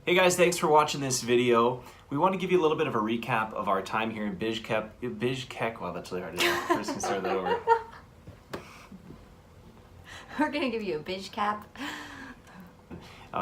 Hey guys, thanks for watching this video. We want to give you a little bit of a recap of our time here in Bishkek. Wow, that's really hard to do. First, can start that over. We're gonna give you a Bishkek.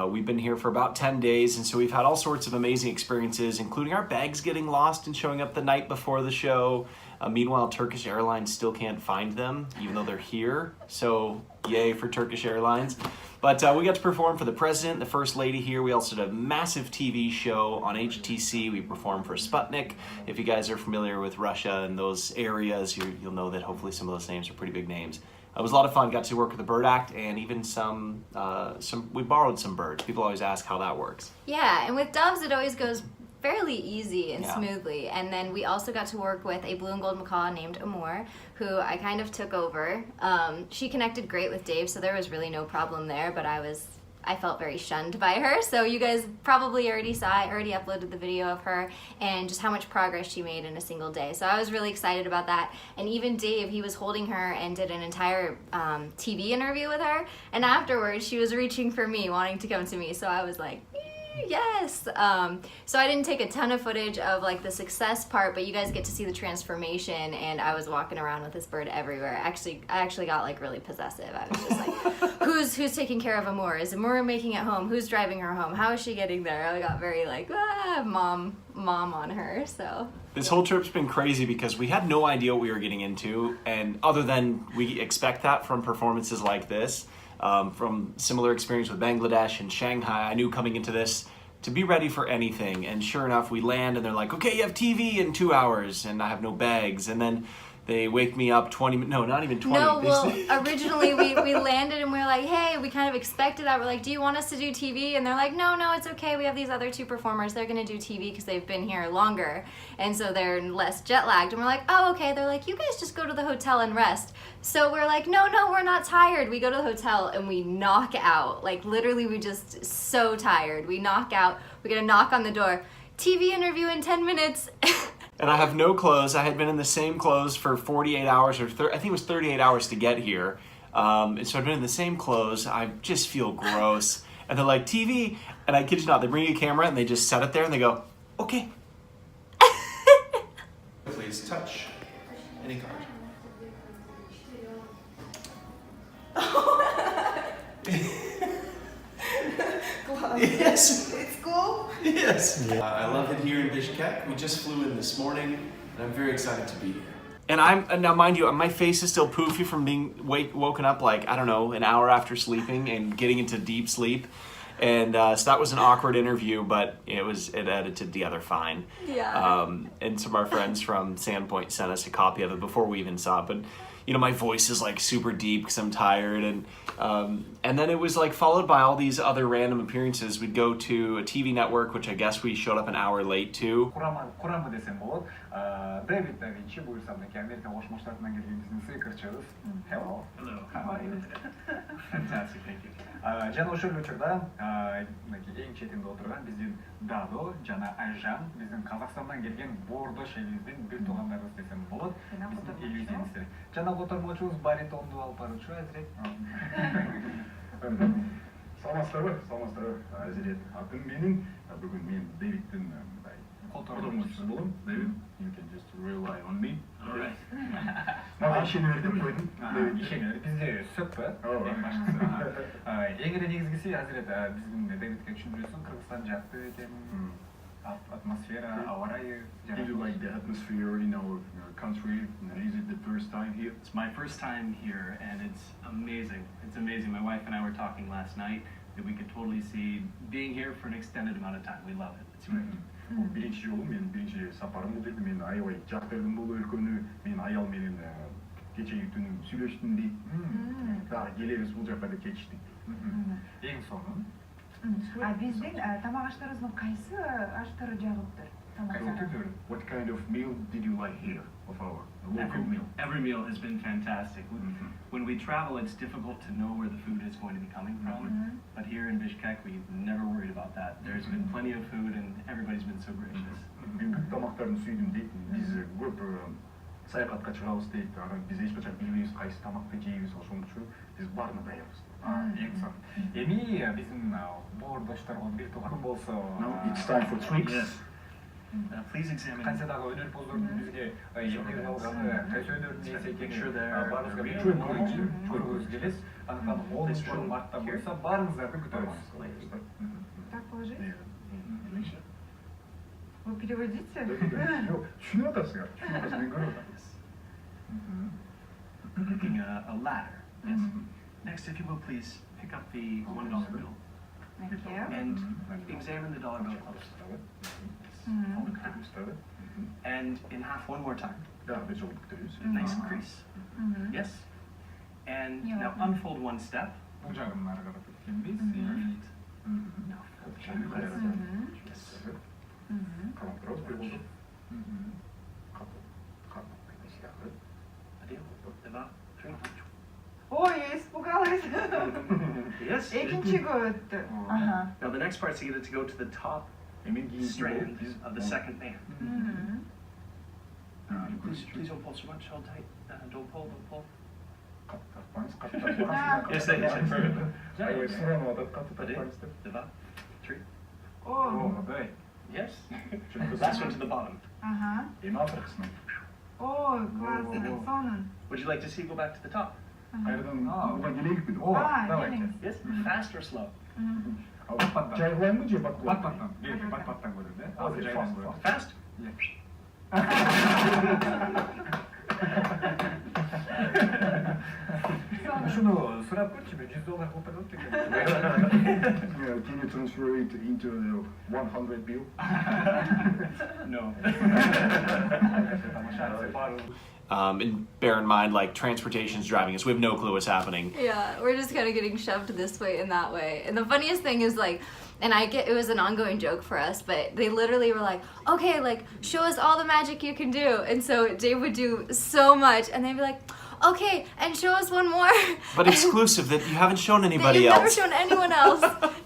We've been here for about 10 days, and so we've had all sorts of amazing experiences, including our bags getting lost and showing up the night before the show. Meanwhile, Turkish Airlines still can't find them, even though they're here. So, yay for Turkish Airlines. But we got to perform for the president, the first lady here. We also did a massive TV show on HTC. We performed for Sputnik. If you guys are familiar with Russia and those areas, you'll know that hopefully some of those names are pretty big names. It was a lot of fun. Got to work with the Bird Act and even we borrowed some birds. People always ask how that works. Yeah, and with doves it always goes fairly easy and smoothly. And then we also got to work with a blue and gold macaw named Amor, who I kind of took over. She connected great with Dave, so there was really no problem there, but I felt very shunned by her. So you guys probably already saw, I already uploaded the video of her and just how much progress she made in a single day. So I was really excited about that. And even Dave, he was holding her and did an entire TV interview with her. And afterwards, she was reaching for me, wanting to come to me. So I was like, yes. So I didn't take a ton of footage of like the success part, but you guys get to see the transformation, and I was walking around with this bird everywhere. I actually got like really possessive. I was just like, who's taking care of Amor? Is Amor making it home? Who's driving her home? How is she getting there? I got very like, mom on her. So this whole trip's been crazy because we had no idea what we were getting into, and other than we expect that from performances like this. From similar experience with Bangladesh and Shanghai, I knew coming into this to be ready for anything, and sure enough we land and they're like, okay, you have TV in 2 hours, and I have no bags, and then they wake me up 20 minutes, no, not even 20. No, well, originally we landed and we were like, hey, we kind of expected that. We're like, do you want us to do TV? And they're like, no, it's okay. We have these other two performers. They're going to do TV because they've been here longer. And so they're less jet lagged. And we're like, oh, okay. They're like, you guys just go to the hotel and rest. So we're like, no, we're not tired. We go to the hotel and we knock out. Like literally we just so tired. We knock out. We get a knock on the door. TV interview in 10 minutes. And I have no clothes. I had been in the same clothes for 48 hours, or I think it was 38 hours to get here. And so I've been in the same clothes. I just feel gross. And they're like, TV. And I kid you not, they bring you a camera and they just set it there and they go, okay. Please touch any card. Yes. It's cool? Yes. I love it here in Bishkek. We just flew in this morning, and I'm very excited to be here. And now mind you, my face is still poofy from being woken up like, I don't know, an hour after sleeping and getting into deep sleep. And so that was an awkward interview, but it edited together fine. Yeah. And some of our friends from Sandpoint sent us a copy of it before we even saw it. But my voice is like super deep because I'm tired, and then it was like followed by all these other random appearances. We'd go to a TV network, which I guess we showed up an hour late to. Kuramı desem olur. David DaVinci bu İstanbul'daki Amerika Birleşik Devletleri'nden geldiği bizim speaker'çağız. Hello. Hello. How are you? Fantastic, thank you. Жана ошол учурда эң четинде отурган биздин Дадо жана Айжан биздин Казакстандан келген боордош элибиздин бир туугандарыбыз десем болот. Биздин Illusionists. Жана котормочубуз баритонду алып баруучу Азирет. Саламатсыздарбы? Азирет атым менин. Бүгүн мен Дэвидтин котормочусу болом. Дэвид, you can just rely on me. All right. Мага ишене бер деп койдум. Ишене бизде сөкпө. Эң башкысы. Эң эле негизгиси Азирет биздин Дэвидке түшүндүрөсүң, Кыргызстан жакты экен. Атмосфера, ауа райы. Do you like the atmosphere in our country? Is it the first time here? It's my first time here, and it's amazing. It's amazing. My wife and I were talking last night that we could totally see being here for an extended amount of time. We love it. It's great. Бул биринчи жолу мен биринчи сапарым болду. Мен аябай жактырдым бул өлкөнү. Мен аял менен кечеги түнү сүйлөштүм дейт. Дагы келебиз бул жака деп чечтик. Эң сонун. Биздин тамак аштарыбыздын кайсы аштары жагыптыр? What kind of meal did you like here of our local meal? Every meal has been fantastic. When we travel, it's difficult to know where the food is going to be coming from. But here in Bishkek, we've never worried about that. There's been plenty of food, and everybody's been so gracious. Тамактарын сүйдүм дейт. Биз көп саяхатка чыгабыз дейт. Анан биз эч качан билбейбиз кайсы тамакты жейбиз, ошон үчүн биз баарына даярбыз. Эң сонун. Эми биздин боордошторго бир тууган болсо. Now it's time for tricks. Yes. Please examine. Канцадагы өнөрпоздордун бизге эптеген алганы кайсы өнөрдүн нерсе экенин баарыбызга Very билүү true. үчүн көргүбүз келебиз. Анан 10 мартта болсо баарыңыздарды күтөбүз. Так положить? Отлично. Вы переводите? Düşünüyor атасыңар. Düşünüyor атасың, мен көрүп атам. Picking a ladder. Yes. Next, if you will, please pick up the $1 bill Thank you. and examine the dollar bill close. Fold it down. And in half one more time. Ja, dit is ook dus. Nice crease. Yes. And now unfold one step. Бул жагын ары карап кеткенбиз. Now fold the other. Yes. Kalan тұрауыз, бір болды. Қатып, сияғы. Один, два, три. Ой, я испугалась. Yes. Экинчиго өттү. Ага. Now the next part's to get it to go to the top Emin giyin strand of the second band. Please, Please don't pull so much. Hold tight. Don't pull. Don't pull. Yes, yes, yes. Ayvay, sıranı adat katı Один, takmak два, три. О, Дай. Yes. Last one to the bottom. ага. Emin атырқысынан. Ой, классно, сонун. Would you like to see go back to the top? Қайырдан оған келейік бі? О, А, давайте. келіңіз. Yes. Fast or slow? Жайғылайын ба, же бат Бат-баттан. Бат-баттан көрдүм, да? Азыр жайган көрдүм. Fast. Ушуну сурап көрчү, мен $100 кылып берет экен. Can you transfer it into the 100 bill? No. And bear in mind, like, transportation's driving us. We have no clue what's happening. Yeah, we're just kind of getting shoved this way and that way. And the funniest thing is, like, and it was an ongoing joke for us, but they literally were like, okay, like, show us all the magic you can do. And so Dave would do so much, and they'd be like, okay, and show us one more. But exclusive that you haven't shown anybody You've never else. shown anyone else.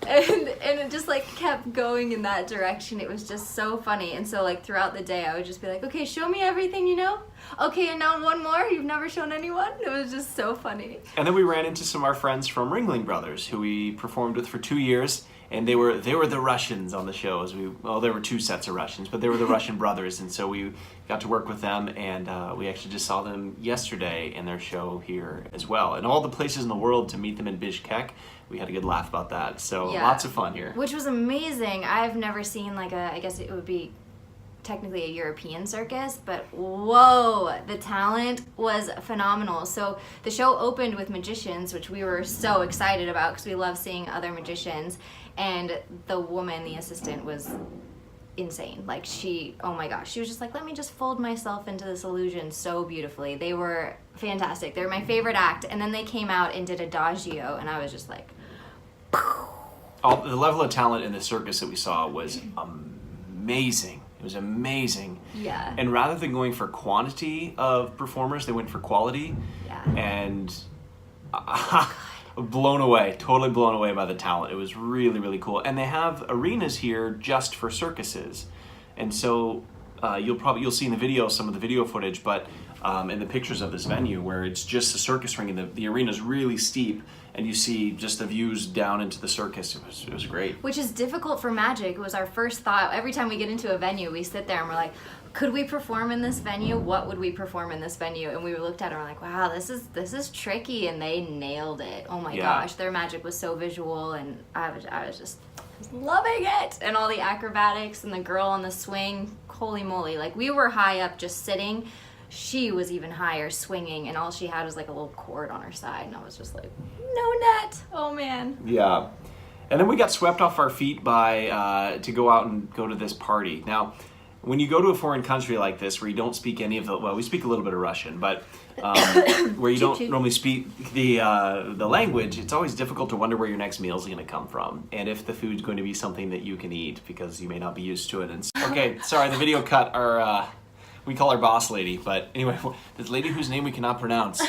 and it just, like, kept going in that direction. It was just so funny. And so, like, throughout the day, I would just be like, okay, show me everything you know. Okay, and now one more. You've never shown anyone. It was just so funny. And then we ran into some of our friends from Ringling Brothers, who we performed with for 2 years, and they were the Russians on the show. There were 2 sets of Russians, but they were the Russian brothers, and so we got to work with them, and we actually just saw them yesterday in their show here as well. And all the places in the world to meet them in Bishkek, we had a good laugh about that. So Yeah. lots of fun here. Which was amazing. I've never seen, like, I guess it would be technically a European circus, but whoa, the talent was phenomenal. So the show opened with magicians, which we were so excited about because we love seeing other magicians, and the woman, the assistant, was insane. Like, oh my gosh, she was just like, let me just fold myself into this illusion so beautifully. They were fantastic. They were my favorite act, and then they came out and did Adagio, and I was just like, The level of talent in the circus that we saw was amazing. It was amazing. yeah. And rather than going for quantity of performers, they went for quality. Yeah. And blown away, totally blown away by the talent. It was really, really cool. And they have arenas here just for circuses. And so you'll see in the video some of the video footage, but in the pictures of this venue where it's just a circus ring and the arena's really steep, and you see just the views down into the circus. It was great. Which is difficult for magic. It was our first thought. Every time we get into a venue, we sit there and we're like, could we perform in this venue? What would we perform in this venue? And we looked at it and we're like, wow, this is tricky, and they nailed it. Oh my gosh, their magic was so visual, and I was just loving it. And all the acrobatics and the girl on the swing, holy moly. Like, we were high up just sitting. She was even higher swinging, and all she had was like a little cord on her side, and I was just like, no net. Oh man. Yeah. And then we got swept off our feet by to go out and go to this party. Now, when you go to a foreign country like this where you don't speak any of we speak a little bit of Russian, but where you don't normally speak the language, it's always difficult to wonder where your next meal is going to come from, and if the food's going to be something that you can eat, because you may not be used to it. And okay, sorry, the video cut our we call her boss lady, but anyway, this lady whose name we cannot pronounce.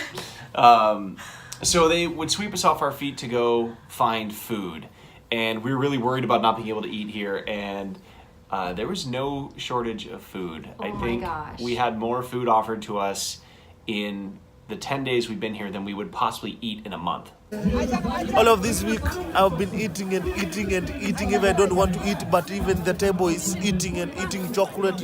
So they would sweep us off our feet to go find food, and we were really worried about not being able to eat here. And there was no shortage of food. I my think gosh. we had more food offered to us in the 10 days we've been here than we would possibly eat in a month. All of this week, I've been eating and eating and eating. If I don't want to eat, but even the table is eating and eating chocolate,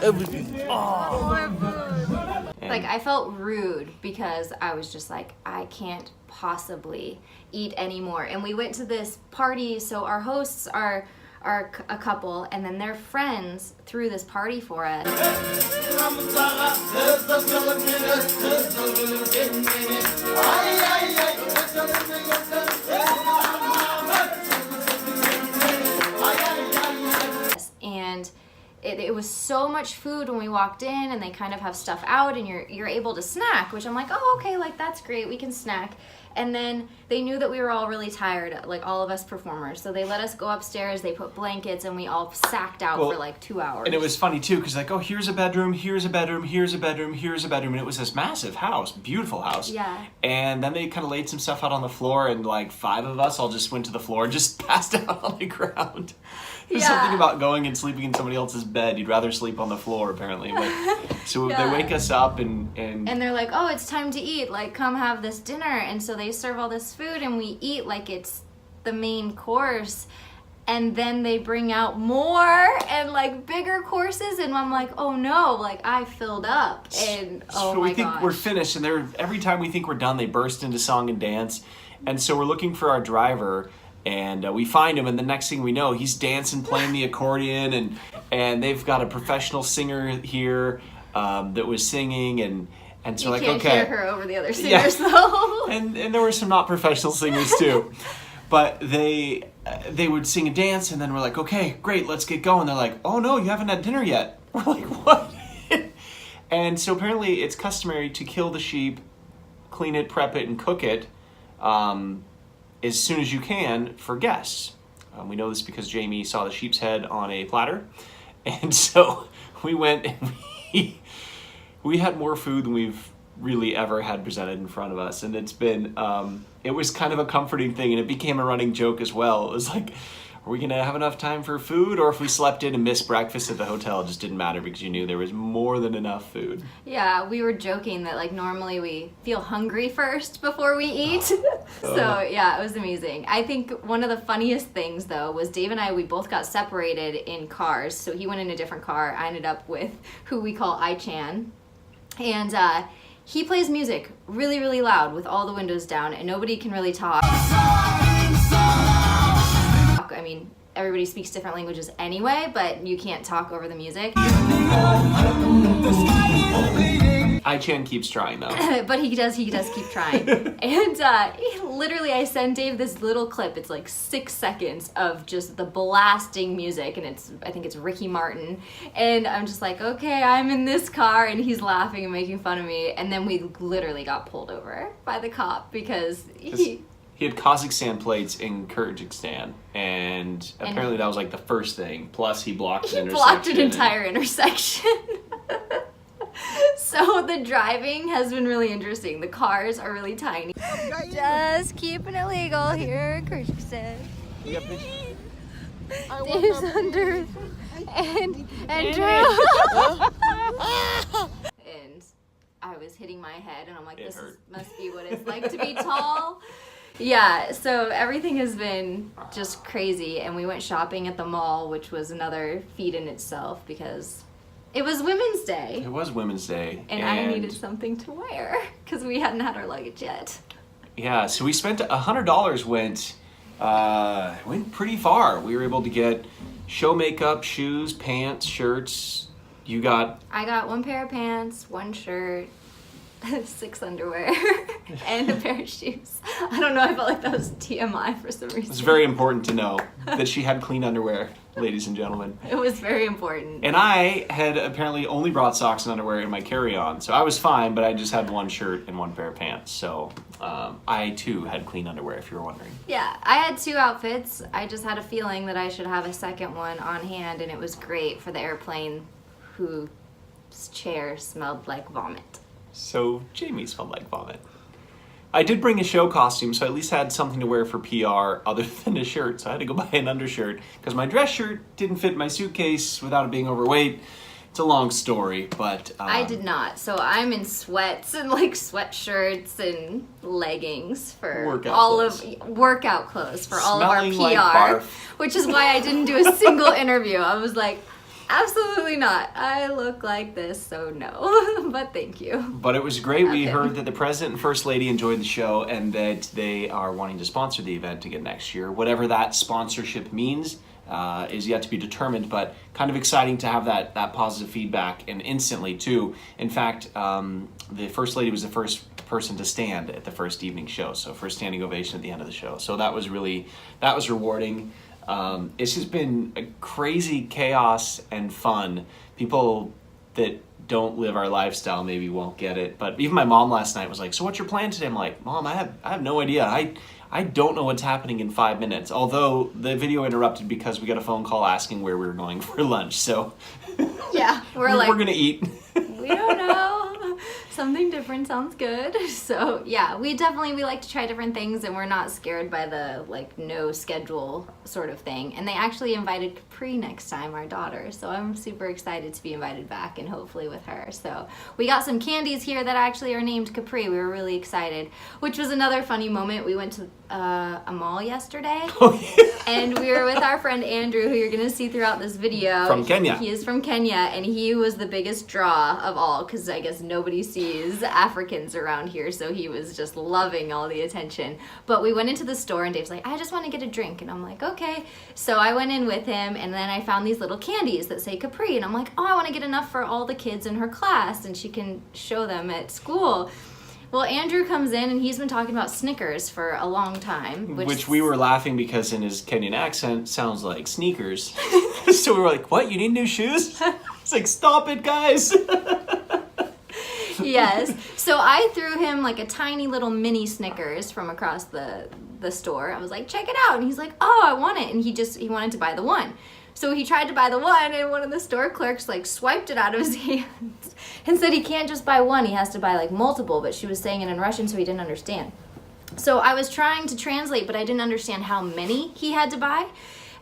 everything. Like, I felt rude because I was just like, I can't possibly eat anymore. And we went to this party, so our hosts are a couple, and then their friends threw this party for us. And it was so much food when we walked in, and they kind of have stuff out, and you're able to snack, which I'm like, oh, okay, like that's great, we can snack. And then they knew that we were all really tired, like all of us performers, so they let us go upstairs, they put blankets, and we all sacked out for like 2 hours. And it was funny too, because like, oh, here's a bedroom, here's a bedroom, here's a bedroom, here's a bedroom, and it was this massive house, beautiful house. Yeah. And then they kind of laid some stuff out on the floor, and like 5 of us all just went to the floor and just passed out on the ground. There's something about going and sleeping in somebody else's bed. You'd rather sleep on the floor, apparently. But, so they wake us up and they're like, oh, it's time to eat. Like, come have this dinner. And so they serve all this food, and we eat like it's the main course. And then they bring out more and like bigger courses, and I'm like, oh no, like I filled up. And so we think we're finished, and every time we think we're done, they burst into song and dance. And so we're looking for our driver. And we find him, and the next thing we know, he's dancing, playing the accordion, and they've got a professional singer here that was singing, and so you like, can't okay, hear her over the other singers though. and there were some not professional singers too, but they would sing and dance, and then we're like, okay, great, let's get going. They're like, oh no, you haven't had dinner yet. We're like, what? And so apparently it's customary to kill the sheep, clean it, prep it, and cook it. As soon as you can for guests. We know this because Jamie saw the sheep's head on a platter, and so we went and we had more food than we've really ever had presented in front of us, and it's been it was kind of a comforting thing, and it became a running joke as well. It was like, are we gonna have enough time for food, or if we slept in and missed breakfast at the hotel, it just didn't matter because you knew there was more than enough food. Yeah, we were joking that like normally we feel hungry first before we eat. So yeah, it was amazing. I think one of the funniest things though was Dave and I, we both got separated in cars. So he went in a different car. I ended up with who we call I-Chan. And he plays music really, really loud with all the windows down, and nobody can really talk. I mean, everybody speaks different languages anyway, but you can't talk over the music. I-Chan keeps trying though. But he does keep trying. And literally I send Dave this little clip. It's like 6 seconds of just the blasting music, and I think it's Ricky Martin. And I'm just like, okay, I'm in this car, and he's laughing and making fun of me. And then we literally got pulled over by the cop because he had Kazakhstan plates in Kyrgyzstan, and apparently that was like the first thing. Plus he blocked an intersection. He blocked an entire intersection. So the driving has been really interesting. The cars are really tiny. Just keeping it legal here in Kyrgyzstan. Dave's under and Drew. And I was hitting my head, and I'm like, must be what it's like to be tall. Yeah, so everything has been just crazy, and we went shopping at the mall, which was another feat in itself because it was Women's Day. It was Women's Day. And I needed something to wear because we hadn't had our luggage yet. Yeah, so we spent $100 went pretty far. We were able to get show makeup, shoes, pants, shirts. I got 1 pair of pants, 1 shirt, 6 underwear, and a pair of shoes. I don't know, I felt like that was TMI for some reason. It's very important to know that she had clean underwear, ladies and gentlemen. It was very important. And I had apparently only brought socks and underwear in my carry-on, so I was fine, but I just had 1 shirt and 1 pair of pants. So I too had clean underwear, if you were wondering. Yeah, I had 2 outfits. I just had a feeling that I should have a second one on hand, and it was great for the airplane whose chair smelled like vomit. So Jamie smelled like vomit. I did bring a show costume, so I at least had something to wear for PR other than a shirt. So I had to go buy an undershirt because my dress shirt didn't fit in my suitcase without it being overweight. It's a long story, but I did not. So I'm in sweats and like sweatshirts and leggings for workout clothes for all of our PR, like which is why I didn't do a single interview. I was like, absolutely not. I look like this, so no. But thank you. But it was great. We heard that the President and First Lady enjoyed the show and that they are wanting to sponsor the event again next year. Whatever that sponsorship means is yet to be determined, but kind of exciting to have that positive feedback, and instantly too. In fact, the First Lady was the first person to stand at the first evening show, so first standing ovation at the end of the show. So that was rewarding. It's just been a crazy chaos and fun. People that don't live our lifestyle maybe won't get it, but even my mom last night was like, so what's your plan today? I'm like, Mom, I have no idea. I don't know what's happening in 5 minutes, although the video interrupted because we got a phone call asking where we were going for lunch, so yeah, we're gonna eat. We don't know. Something different sounds good. So yeah, we like to try different things, and we're not scared by the like no schedule sort of thing. And they actually invited Capri next time, our daughter. So I'm super excited to be invited back, and hopefully with her. So we got some candies here that actually are named Capri. We were really excited, which was another funny moment. We went to a mall yesterday, and we were with our friend Andrew, who you're gonna see throughout this video. From Kenya. He is from Kenya, and he was the biggest draw of all because I guess nobody sees Africans around here, so he was just loving all the attention. But we went into the store, and Dave's like, I just want to get a drink, and I'm like, okay. So I went in with him, and then I found these little candies that say Capri, and I'm like, oh, I want to get enough for all the kids in her class, and she can show them at school. Well, Andrew comes in, and he's been talking about Snickers for a long time. Which we were laughing because in his Kenyan accent sounds like sneakers. So we were like, what, you need new shoes? It's like, stop it, guys. Yes. So I threw him like a tiny little mini Snickers from across the store. I was like, check it out. And he's like, oh, I want it. And he wanted to buy the one. So he tried to buy the one, and one of the store clerks like swiped it out of his hands and said he can't just buy one, he has to buy like multiple, but she was saying it in Russian, so he didn't understand. So I was trying to translate, but I didn't understand how many he had to buy.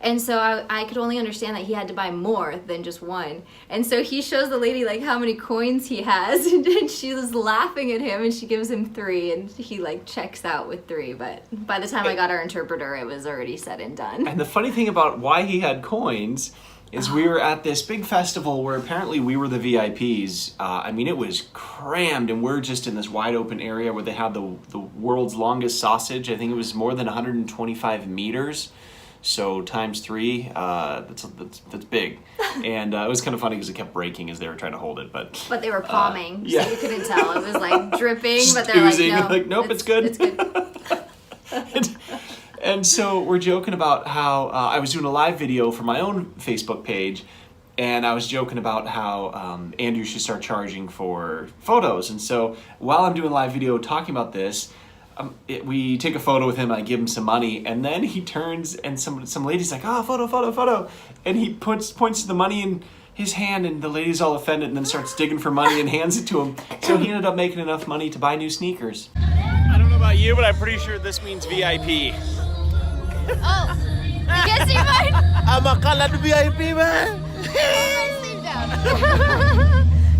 And so I could only understand that he had to buy more than just one. And so he shows the lady like how many coins he has, and she was laughing at him, and she gives him 3, and he like checks out with 3. But by the time I got our interpreter, it was already said and done. And the funny thing about why he had coins is we were at this big festival where apparently we were the VIPs. I mean, it was crammed, and we're just in this wide open area where they have the world's longest sausage. I think it was more than 125 meters. So times 3, that's big. And it was kind of funny because it kept breaking as they were trying to hold it. But they were palming, yeah. So you couldn't tell. It was like dripping, but they're oozing. like, no, nope, it's good. It's good. And so we're joking about how I was doing a live video for my own Facebook page, and I was joking about how Andrew should start charging for photos. And so while I'm doing a live video talking about this, we take a photo with him, I give him some money, and then he turns and some lady's like, photo. And he points to the money in his hand, and the lady's all offended and then starts digging for money and hands it to him. So he ended up making enough money to buy new sneakers. I don't know about you, but I'm pretty sure this means VIP. Oh, you can't see mine? I'm a colored VIP, man.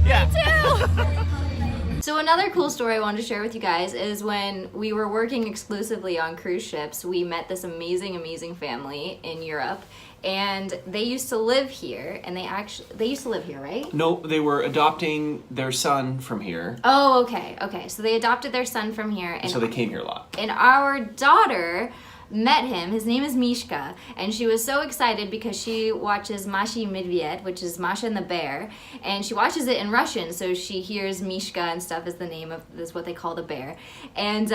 Yeah. Me too. So another cool story I wanted to share with you guys is when we were working exclusively on cruise ships, we met this amazing family in Europe, and they used to live here, and they used to live here, right? No, they were adopting their son from here. Oh, okay. So they adopted their son from here, and so they came here a lot. And our daughter met him. His name is Mishka, and she was so excited because she watches Mashi Medved, which is Masha and the Bear, and she watches it in Russian, so she hears Mishka and stuff is the name of is what they call the bear. And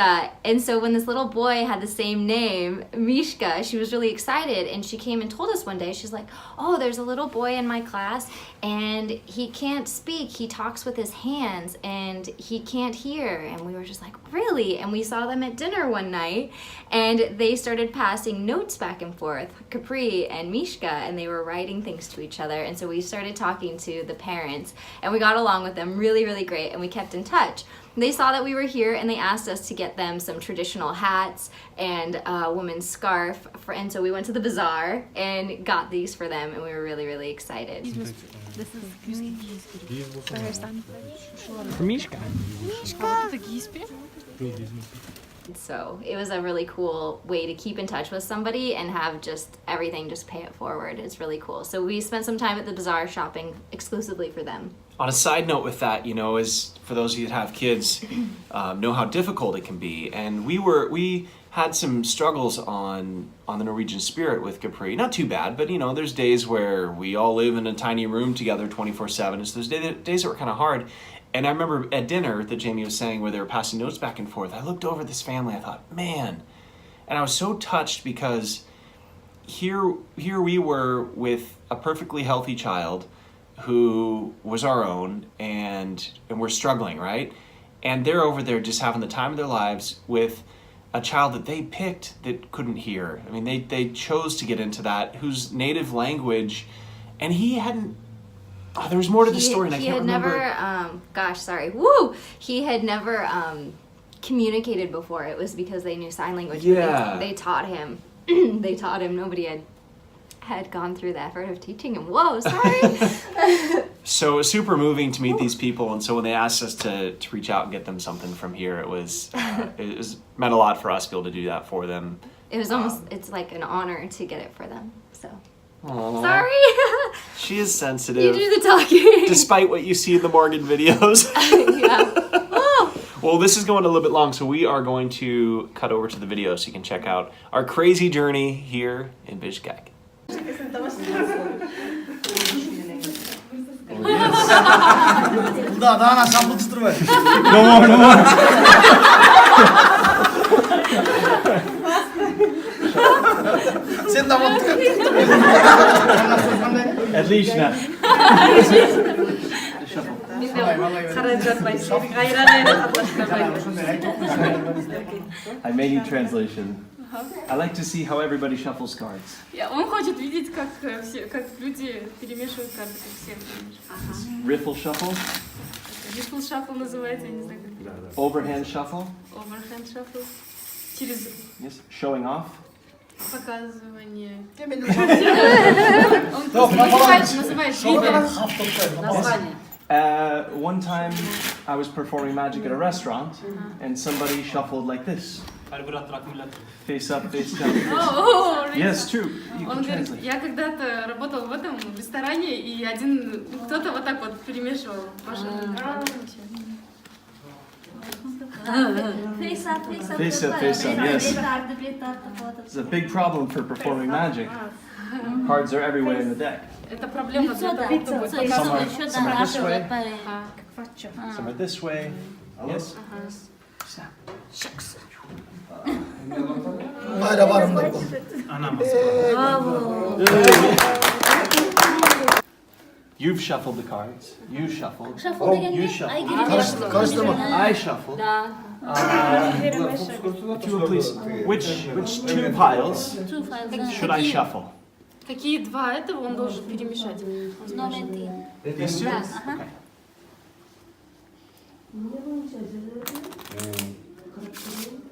so when this little boy had the same name, Mishka, she was really excited, and she came and told us one day, she's like, oh, there's a little boy in my class, and he can't speak, he talks with his hands, and he can't hear. And we were just like, really? And we saw them at dinner one night, and they started passing notes back and forth, Capri and Mishka, and they were writing things to each other. And so we started talking to the parents, and we got along with them really, really great, and we kept in touch. They saw that we were here, and they asked us to get them some traditional hats and a woman's scarf. And so we went to the bazaar and got these for them, and we were really, really excited. This is for her son. For Mishka. So it was a really cool way to keep in touch with somebody and have just everything just pay it forward. It's really cool. So we spent some time at the bazaar shopping exclusively for them. On a side note with that, you know, is for those of you that have kids, know how difficult it can be. And we had some struggles on the Norwegian Spirit with Capri. Not too bad, but you know, there's days where we all live in a tiny room together 24/7. So there's days that were kind of hard. And I remember at dinner that Jamie was saying where they were passing notes back and forth, I looked over at this family, I thought, man. And I was so touched because here we were with a perfectly healthy child who was our own, and we're struggling, right? And they're over there just having the time of their lives with a child that they picked that couldn't hear. I mean, they chose to get into that, whose native language, and he hadn't. Oh, there was more to the story, and I can't remember. He had never communicated before. It was because they knew sign language. Yeah. They taught him. They taught him. Nobody had gone through the effort of teaching him. Whoa, sorry. So it was super moving to meet these people, and so when they asked us to reach out and get them something from here, it was meant a lot for us to be able to do that for them. It was almost, it's like an honor to get it for them, so. Aww. Sorry. She is sensitive. You do the talking. Despite what you see in the Morgan videos. Yeah. Oh. Well, this is going a little bit long, so we are going to cut over to the video so you can check out our crazy journey here in Bishkek. Отлично. I may need translation. I like to see how everybody shuffles cards. Он хочет видеть, как люди перемешивают карты, как все перемешивают. Riffle shuffle. Riffle shuffle называется, я не знаю как. Overhand shuffle. Overhand shuffle. Через Yes. Showing off. показывание. One time I was performing magic at a restaurant and somebody shuffled like this. Face up, face down. Yes, true. You Он can говорит, translate. я когда-то работал в этом ресторане, и кто-то вот так вот перемешивал ваши. Face up, face up. Face up, face up, yes. It's a big problem for performing magic. Cards are everywhere in the deck. Это проблема для того, чтобы показывать. Some are this way. Some are this way. Yes. Shucks. You've shuffled the cards. You shuffled. You shuffled. I shuffled. Please. Which two piles should I shuffle? Какие два этого он должен перемешать? These two? Okay.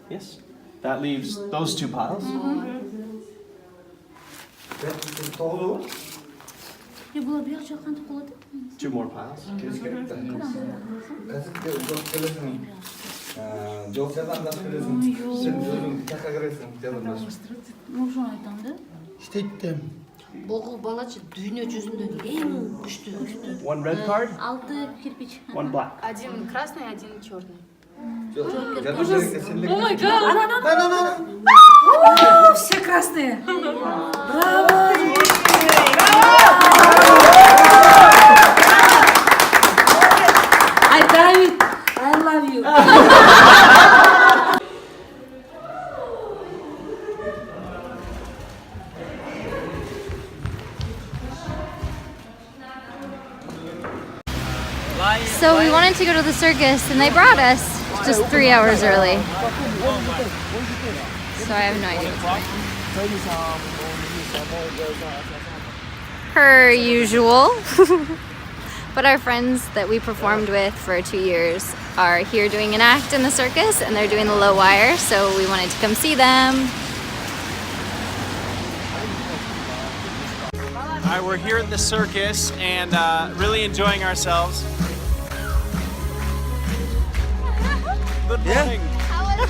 Yes. That leaves those two piles. Two more piles. One red card, one black. Один красный, один черный. О май гад! Все красные. I love you. So we wanted to go to the circus, and they brought us just 3 hours early. so I have no idea. Per usual. But our friends that we performed with for 2 years are here doing an act in the circus, and they're doing the low wire, so we wanted to come see them. All right, we're here at the circus and really enjoying ourselves. Good morning. How was